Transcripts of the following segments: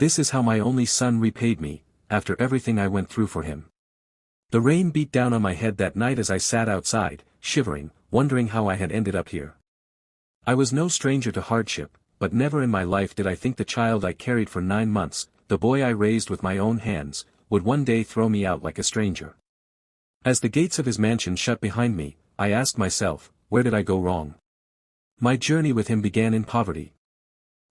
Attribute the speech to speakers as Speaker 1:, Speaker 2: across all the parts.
Speaker 1: This is how my only son repaid me, after everything I went through for him. The rain beat down on my head that night as I sat outside, shivering, wondering how I had ended up here. I was no stranger to hardship, but never in my life did I think the child I carried for 9 months, the boy I raised with my own hands, would one day throw me out like a stranger. As the gates of his mansion shut behind me, I asked myself, where did I go wrong? My journey with him began in poverty.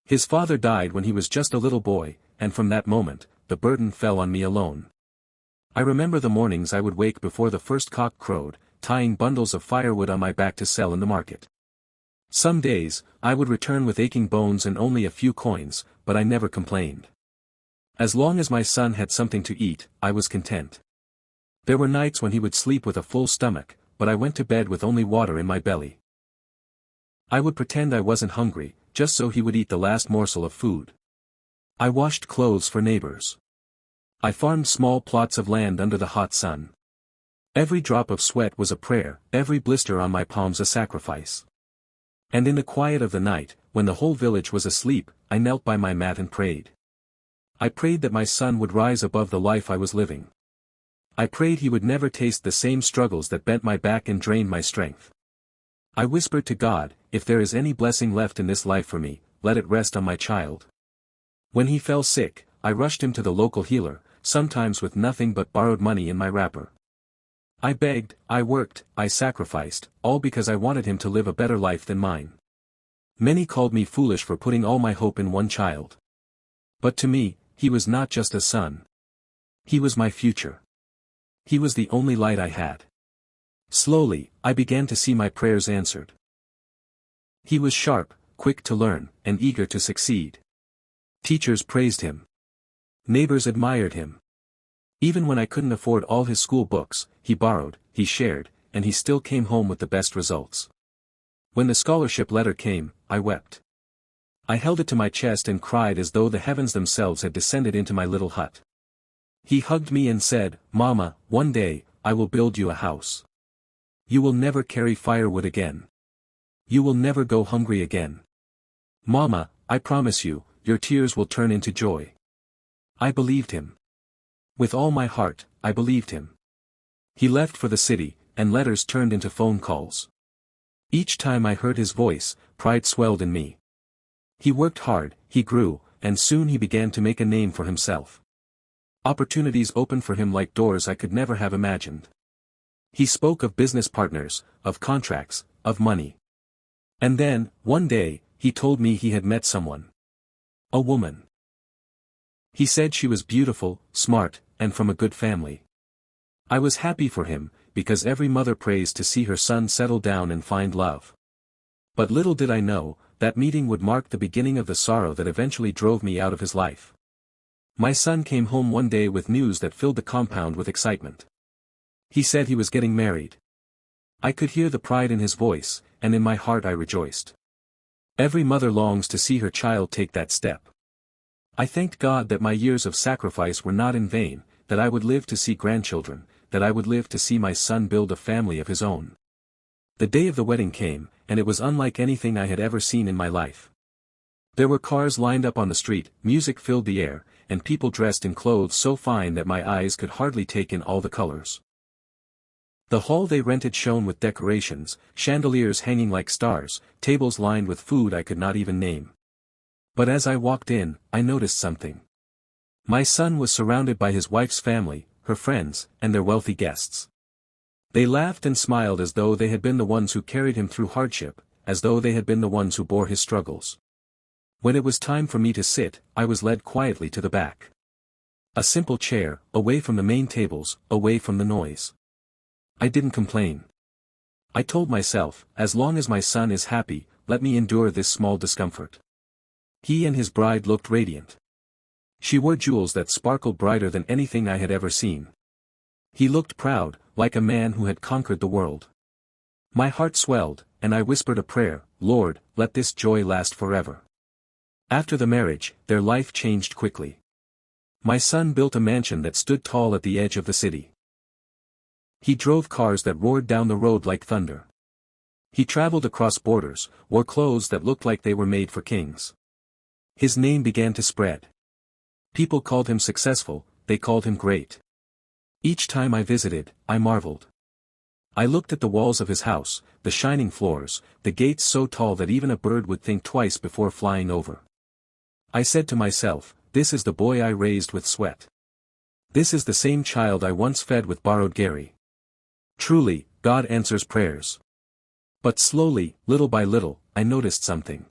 Speaker 1: His father died when he was just a little boy, and from that moment, the burden fell on me alone. I remember the mornings I would wake before the first cock crowed, tying bundles of firewood on my back to sell in the market. Some days, I would return with aching bones and only a few coins, but I never complained. As long as my son had something to eat, I was content. There were nights when he would sleep with a full stomach, but I went to bed with only water in my belly. I would pretend I wasn't hungry, just so he would eat the last morsel of food. I washed clothes for neighbors. I farmed small plots of land under the hot sun. Every drop of sweat was a prayer, every blister on my palms a sacrifice. And in the quiet of the night, when the whole village was asleep, I knelt by my mat and prayed. I prayed that my son would rise above the life I was living. I prayed he would never taste the same struggles that bent my back and drained my strength. I whispered to God, if there is any blessing left in this life for me, let it rest on my child. When he fell sick, I rushed him to the local healer, sometimes with nothing but borrowed money in my wrapper. I begged, I worked, I sacrificed, all because I wanted him to live a better life than mine. Many called me foolish for putting all my hope in one child. But to me, he was not just a son. He was my future. He was the only light I had. Slowly, I began to see my prayers answered. He was sharp, quick to learn, and eager to succeed. Teachers praised him. Neighbors admired him. Even when I couldn't afford all his school books, he borrowed, he shared, and he still came home with the best results. When the scholarship letter came, I wept. I held it to my chest and cried as though the heavens themselves had descended into my little hut. He hugged me and said, "Mama, one day, I will build you a house. You will never carry firewood again. You will never go hungry again. Mama, I promise you, your tears will turn into joy." I believed him. With all my heart, I believed him. He left for the city, and letters turned into phone calls. Each time I heard his voice, pride swelled in me. He worked hard, he grew, and soon he began to make a name for himself. Opportunities opened for him like doors I could never have imagined. He spoke of business partners, of contracts, of money. And then, one day, he told me he had met someone. A woman. He said she was beautiful, smart, and from a good family. I was happy for him, because every mother prays to see her son settle down and find love. But little did I know, that meeting would mark the beginning of the sorrow that eventually drove me out of his life. My son came home one day with news that filled the compound with excitement. He said he was getting married. I could hear the pride in his voice, and in my heart I rejoiced. Every mother longs to see her child take that step. I thanked God that my years of sacrifice were not in vain, that I would live to see grandchildren, that I would live to see my son build a family of his own. The day of the wedding came, and it was unlike anything I had ever seen in my life. There were cars lined up on the street, music filled the air, and people dressed in clothes so fine that my eyes could hardly take in all the colors. The hall they rented shone with decorations, chandeliers hanging like stars, tables lined with food I could not even name. But as I walked in, I noticed something. My son was surrounded by his wife's family, her friends, and their wealthy guests. They laughed and smiled as though they had been the ones who carried him through hardship, as though they had been the ones who bore his struggles. When it was time for me to sit, I was led quietly to the back. A simple chair, away from the main tables, away from the noise. I didn't complain. I told myself, as long as my son is happy, let me endure this small discomfort. He and his bride looked radiant. She wore jewels that sparkled brighter than anything I had ever seen. He looked proud, like a man who had conquered the world. My heart swelled, and I whispered a prayer, "Lord, let this joy last forever." After the marriage, their life changed quickly. My son built a mansion that stood tall at the edge of the city. He drove cars that roared down the road like thunder. He traveled across borders, wore clothes that looked like they were made for kings. His name began to spread. People called him successful, they called him great. Each time I visited, I marveled. I looked at the walls of his house, the shining floors, the gates so tall that even a bird would think twice before flying over. I said to myself, this is the boy I raised with sweat. This is the same child I once fed with borrowed Gary. Truly, God answers prayers. But slowly, little by little, I noticed something.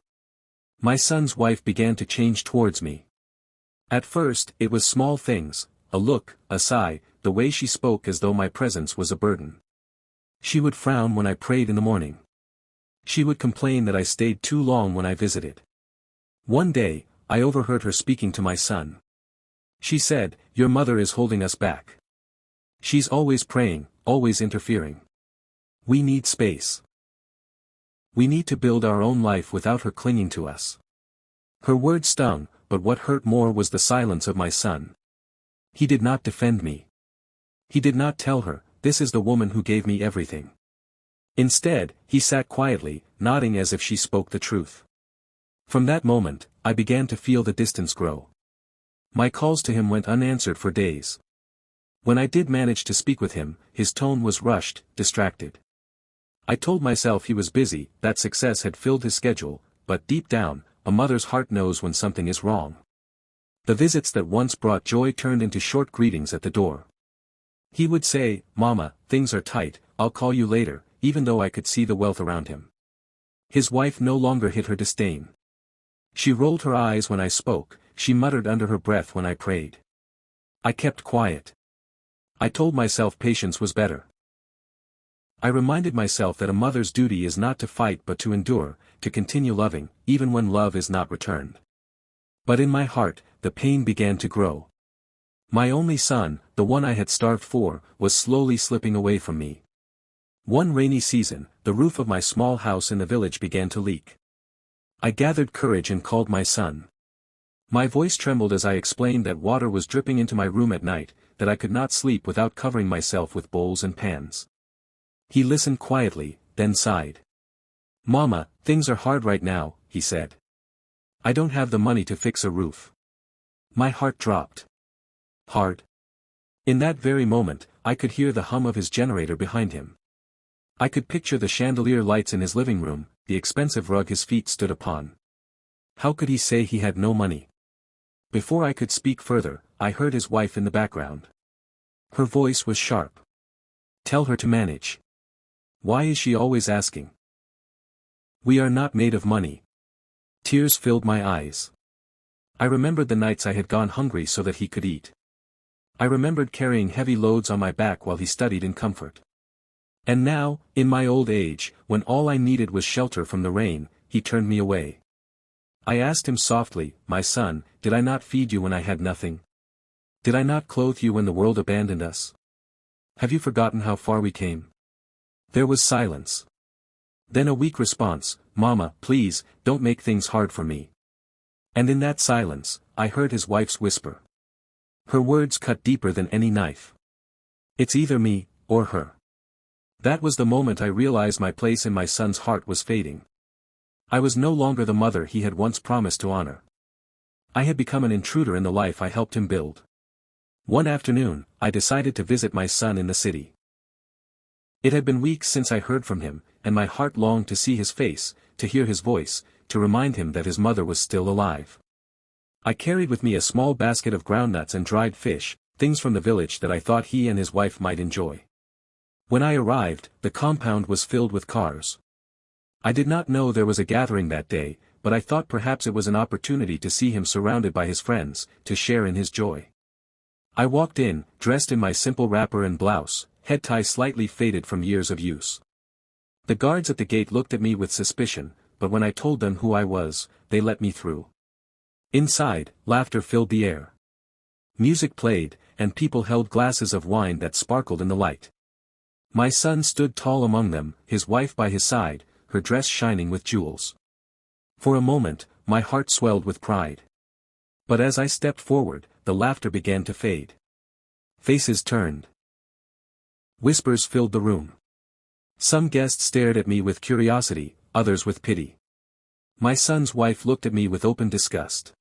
Speaker 1: My son's wife began to change towards me. At first, it was small things, a look, a sigh, the way she spoke as though my presence was a burden. She would frown when I prayed in the morning. She would complain that I stayed too long when I visited. One day, I overheard her speaking to my son. She said, "Your mother is holding us back. She's always praying, always interfering. We need space. We need to build our own life without her clinging to us." Her words stung, but what hurt more was the silence of my son. He did not defend me. He did not tell her, "This is the woman who gave me everything." Instead, he sat quietly, nodding as if she spoke the truth. From that moment, I began to feel the distance grow. My calls to him went unanswered for days. When I did manage to speak with him, his tone was rushed, distracted. I told myself he was busy, that success had filled his schedule, but deep down, a mother's heart knows when something is wrong. The visits that once brought joy turned into short greetings at the door. He would say, "Mama, things are tight, I'll call you later," even though I could see the wealth around him. His wife no longer hid her disdain. She rolled her eyes when I spoke, she muttered under her breath when I prayed. I kept quiet. I told myself patience was better. I reminded myself that a mother's duty is not to fight but to endure, to continue loving, even when love is not returned. But in my heart, the pain began to grow. My only son, the one I had starved for, was slowly slipping away from me. One rainy season, the roof of my small house in the village began to leak. I gathered courage and called my son. My voice trembled as I explained that water was dripping into my room at night, that I could not sleep without covering myself with bowls and pans. He listened quietly, then sighed. "Mama, things are hard right now," he said. "I don't have the money to fix a roof." My heart dropped. Hard. In that very moment, I could hear the hum of his generator behind him. I could picture the chandelier lights in his living room, the expensive rug his feet stood upon. How could he say he had no money? Before I could speak further, I heard his wife in the background. Her voice was sharp. "Tell her to manage. Why is she always asking? We are not made of money." Tears filled my eyes. I remembered the nights I had gone hungry so that he could eat. I remembered carrying heavy loads on my back while he studied in comfort. And now, in my old age, when all I needed was shelter from the rain, he turned me away. I asked him softly, "My son, did I not feed you when I had nothing? Did I not clothe you when the world abandoned us? Have you forgotten how far we came?" There was silence. Then a weak response, "Mama, please, don't make things hard for me." And in that silence, I heard his wife's whisper. Her words cut deeper than any knife. "It's either me, or her." That was the moment I realized my place in my son's heart was fading. I was no longer the mother he had once promised to honor. I had become an intruder in the life I helped him build. One afternoon, I decided to visit my son in the city. It had been weeks since I heard from him, and my heart longed to see his face, to hear his voice, to remind him that his mother was still alive. I carried with me a small basket of groundnuts and dried fish, things from the village that I thought he and his wife might enjoy. When I arrived, the compound was filled with cars. I did not know there was a gathering that day, but I thought perhaps it was an opportunity to see him surrounded by his friends, to share in his joy. I walked in, dressed in my simple wrapper and blouse, head tie slightly faded from years of use. The guards at the gate looked at me with suspicion, but when I told them who I was, they let me through. Inside, laughter filled the air. Music played, and people held glasses of wine that sparkled in the light. My son stood tall among them, his wife by his side, her dress shining with jewels. For a moment, my heart swelled with pride. But as I stepped forward, the laughter began to fade. Faces turned. Whispers filled the room. Some guests stared at me with curiosity, others with pity. My son's wife looked at me with open disgust.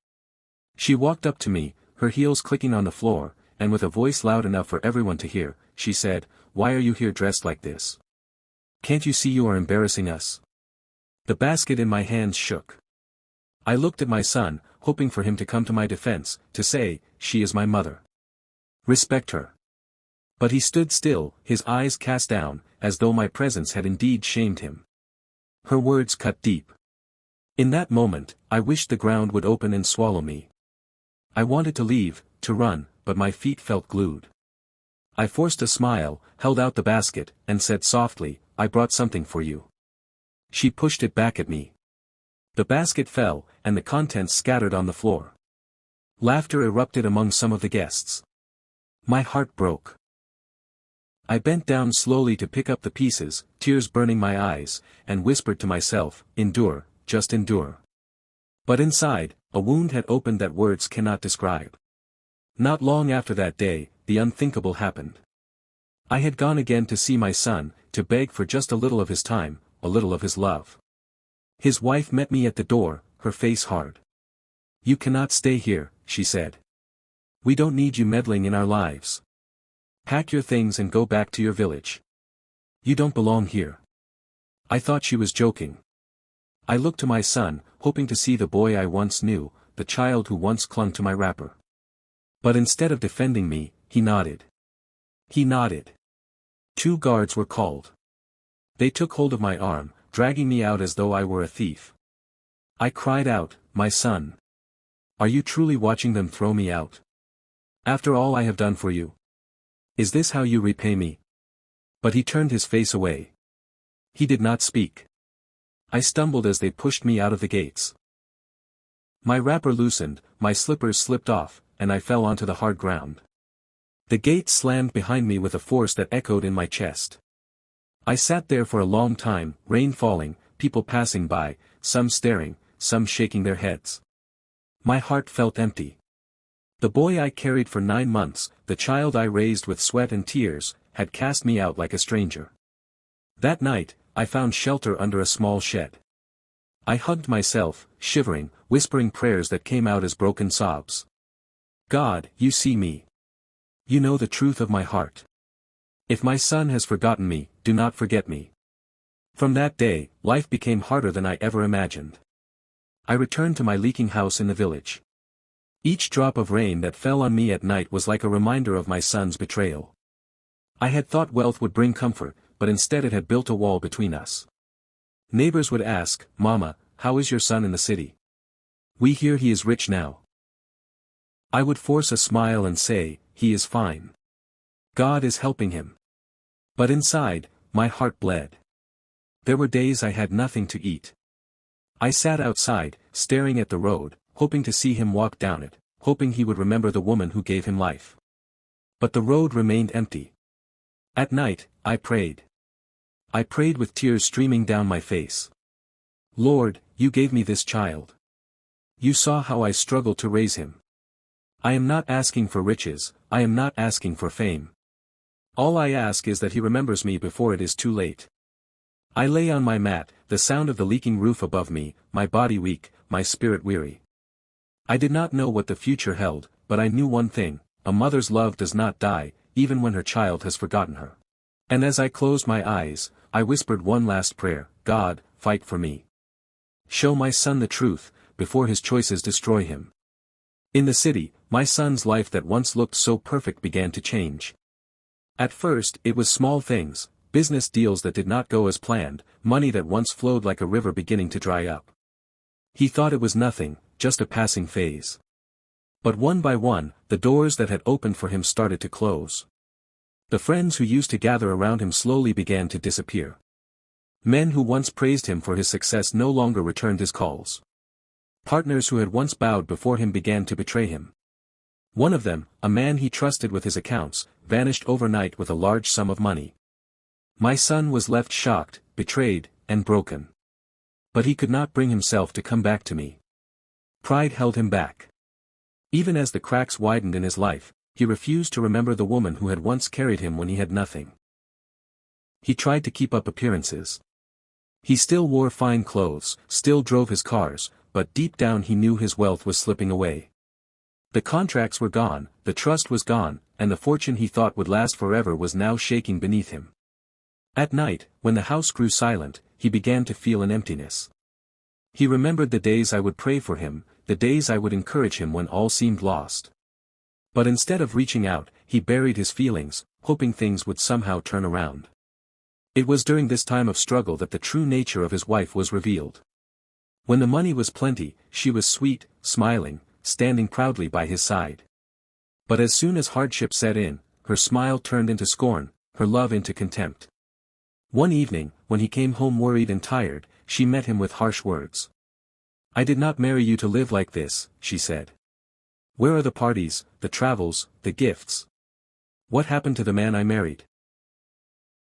Speaker 1: She walked up to me, her heels clicking on the floor, and with a voice loud enough for everyone to hear, she said, "Why are you here dressed like this? Can't you see you are embarrassing us?" The basket in my hands shook. I looked at my son, hoping for him to come to my defense, to say, "She is my mother. Respect her." But he stood still, his eyes cast down, as though my presence had indeed shamed him. Her words cut deep. In that moment, I wished the ground would open and swallow me. I wanted to leave, to run, but my feet felt glued. I forced a smile, held out the basket, and said softly, "I brought something for you." She pushed it back at me. The basket fell, and the contents scattered on the floor. Laughter erupted among some of the guests. My heart broke. I bent down slowly to pick up the pieces, tears burning my eyes, and whispered to myself, "Endure, just endure." But inside, a wound had opened that words cannot describe. Not long after that day, the unthinkable happened. I had gone again to see my son, to beg for just a little of his time, a little of his love. His wife met me at the door, her face hard. "You cannot stay here," she said. "We don't need you meddling in our lives. Pack your things and go back to your village. You don't belong here." I thought she was joking. I looked to my son, hoping to see the boy I once knew, the child who once clung to my wrapper. But instead of defending me, he nodded. He nodded. 2 guards were called. They took hold of my arm, dragging me out as though I were a thief. I cried out, "My son! Are you truly watching them throw me out? After all I have done for you? Is this how you repay me?" But he turned his face away. He did not speak. I stumbled as they pushed me out of the gates. My wrapper loosened, my slippers slipped off, and I fell onto the hard ground. The gates slammed behind me with a force that echoed in my chest. I sat there for a long time, rain falling, people passing by, some staring, some shaking their heads. My heart felt empty. The boy I carried for 9 months, the child I raised with sweat and tears, had cast me out like a stranger. That night, I found shelter under a small shed. I hugged myself, shivering, whispering prayers that came out as broken sobs. "God, you see me. You know the truth of my heart. If my son has forgotten me, do not forget me." From that day, life became harder than I ever imagined. I returned to my leaking house in the village. Each drop of rain that fell on me at night was like a reminder of my son's betrayal. I had thought wealth would bring comfort, but instead it had built a wall between us. Neighbors would ask, "Mama, how is your son in the city? We hear he is rich now." I would force a smile and say, "He is fine. God is helping him." But inside, my heart bled. There were days I had nothing to eat. I sat outside, staring at the road, hoping to see him walk down it, hoping he would remember the woman who gave him life. But the road remained empty. At night, I prayed. I prayed with tears streaming down my face. "Lord, you gave me this child. You saw how I struggled to raise him. I am not asking for riches, I am not asking for fame. All I ask is that he remembers me before it is too late." I lay on my mat, the sound of the leaking roof above me, my body weak, my spirit weary. I did not know what the future held, but I knew one thing: a mother's love does not die, even when her child has forgotten her. And as I closed my eyes, I whispered one last prayer: "God, fight for me. Show my son the truth, before his choices destroy him." In the city, my son's life that once looked so perfect began to change. At first, it was small things, business deals that did not go as planned, money that once flowed like a river beginning to dry up. He thought it was nothing, just a passing phase. But one by one, the doors that had opened for him started to close. The friends who used to gather around him slowly began to disappear. Men who once praised him for his success no longer returned his calls. Partners who had once bowed before him began to betray him. One of them, a man he trusted with his accounts, vanished overnight with a large sum of money. My son was left shocked, betrayed, and broken. But he could not bring himself to come back to me. Pride held him back. Even as the cracks widened in his life, he refused to remember the woman who had once carried him when he had nothing. He tried to keep up appearances. He still wore fine clothes, still drove his cars, but deep down he knew his wealth was slipping away. The contracts were gone, the trust was gone, and the fortune he thought would last forever was now shaking beneath him. At night, when the house grew silent, he began to feel an emptiness. He remembered the days I would pray for him, the days I would encourage him when all seemed lost. But instead of reaching out, he buried his feelings, hoping things would somehow turn around. It was during this time of struggle that the true nature of his wife was revealed. When the money was plenty, she was sweet, smiling, standing proudly by his side. But as soon as hardship set in, her smile turned into scorn, her love into contempt. One evening, when he came home worried and tired, she met him with harsh words. "I did not marry you to live like this," she said. "Where are the parties, the travels, the gifts? What happened to the man I married?"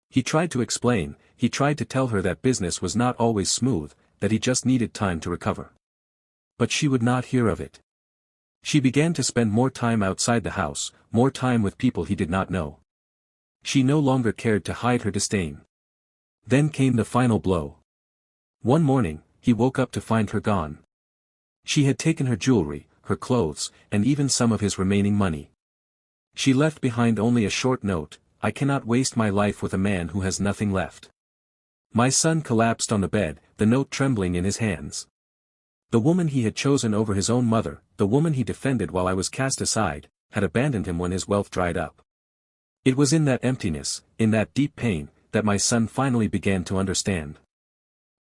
Speaker 1: He tried to explain, he tried to tell her that business was not always smooth, that he just needed time to recover. But she would not hear of it. She began to spend more time outside the house, more time with people he did not know. She no longer cared to hide her disdain. Then came the final blow. One morning, he woke up to find her gone. She had taken her jewelry, her clothes, and even some of his remaining money. She left behind only a short note: "I cannot waste my life with a man who has nothing left." My son collapsed on the bed, the note trembling in his hands. The woman he had chosen over his own mother, the woman he defended while I was cast aside, had abandoned him when his wealth dried up. It was in that emptiness, in that deep pain, that my son finally began to understand.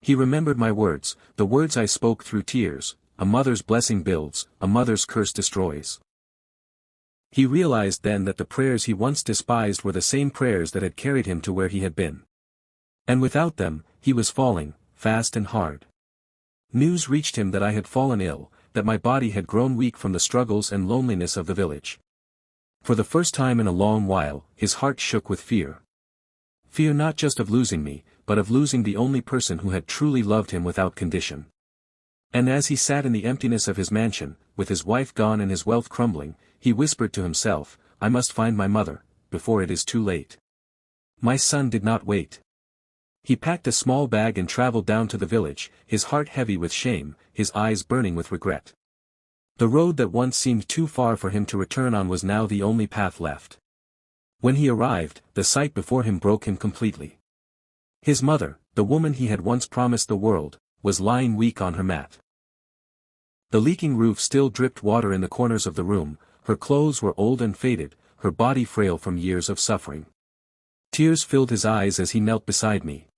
Speaker 1: He remembered my words, the words I spoke through tears: "A mother's blessing builds, a mother's curse destroys." He realized then that the prayers he once despised were the same prayers that had carried him to where he had been. And without them, he was falling, fast and hard. News reached him that I had fallen ill, that my body had grown weak from the struggles and loneliness of the village. For the first time in a long while, his heart shook with fear. Fear not just of losing me, but of losing the only person who had truly loved him without condition. And as he sat in the emptiness of his mansion, with his wife gone and his wealth crumbling, he whispered to himself, "I must find my mother, before it is too late." My son did not wait. He packed a small bag and traveled down to the village, his heart heavy with shame, his eyes burning with regret. The road that once seemed too far for him to return on was now the only path left. When he arrived, the sight before him broke him completely. His mother, the woman he had once promised the world, was lying weak on her mat. The leaking roof still dripped water in the corners of the room, her clothes were old and faded, her body frail from years of suffering. Tears filled his eyes as he knelt beside me.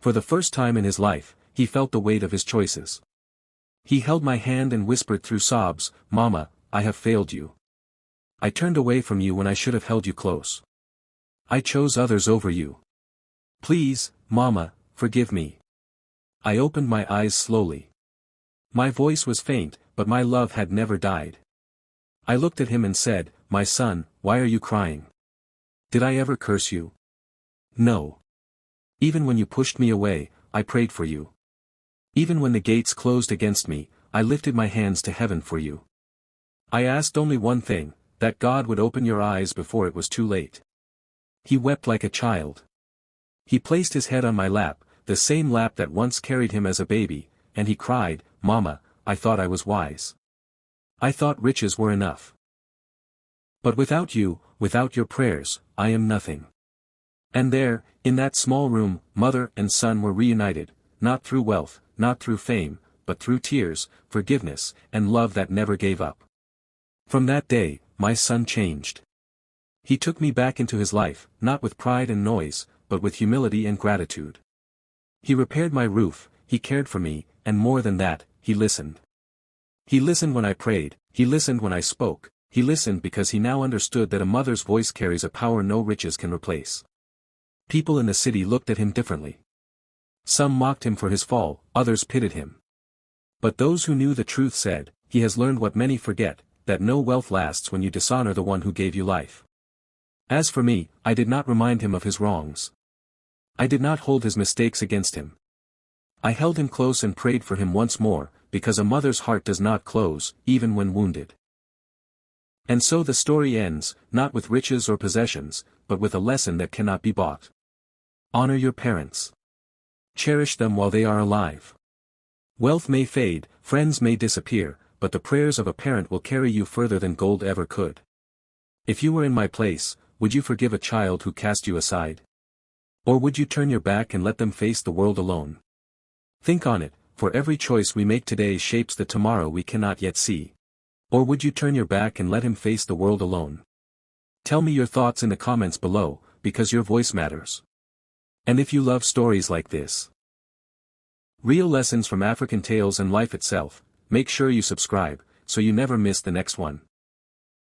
Speaker 1: For the first time in his life, he felt the weight of his choices. He held my hand and whispered through sobs, "Mama, I have failed you. I turned away from you when I should have held you close. I chose others over you. Please, Mama, forgive me." I opened my eyes slowly. My voice was faint, but my love had never died. I looked at him and said, "My son, why are you crying? Did I ever curse you? No. Even when you pushed me away, I prayed for you. Even when the gates closed against me, I lifted my hands to heaven for you. I asked only one thing, that God would open your eyes before it was too late." He wept like a child. He placed his head on my lap, the same lap that once carried him as a baby, and he cried, "Mama, I thought I was wise. I thought riches were enough. But without you, without your prayers, I am nothing." And there, in that small room, mother and son were reunited, not through wealth, not through fame, but through tears, forgiveness, and love that never gave up. From that day, my son changed. He took me back into his life, not with pride and noise, but with humility and gratitude. He repaired my roof, he cared for me, and more than that, he listened. He listened when I prayed, he listened when I spoke, he listened because he now understood that a mother's voice carries a power no riches can replace. People in the city looked at him differently. Some mocked him for his fall, others pitied him. But those who knew the truth said, "He has learned what many forget, that no wealth lasts when you dishonor the one who gave you life." As for me, I did not remind him of his wrongs. I did not hold his mistakes against him. I held him close and prayed for him once more, because a mother's heart does not close, even when wounded. And so the story ends, not with riches or possessions, but with a lesson that cannot be bought. Honor your parents. Cherish them while they are alive. Wealth may fade, friends may disappear, but the prayers of a parent will carry you further than gold ever could. If you were in my place, would you forgive a child who cast you aside? Or would you turn your back and let them face the world alone? Think on it, for every choice we make today shapes the tomorrow we cannot yet see. Or would you turn your back and let him face the world alone? Tell me your thoughts in the comments below, because your voice matters. And if you love stories like this, real lessons from African tales and life itself, make sure you subscribe, so you never miss the next one.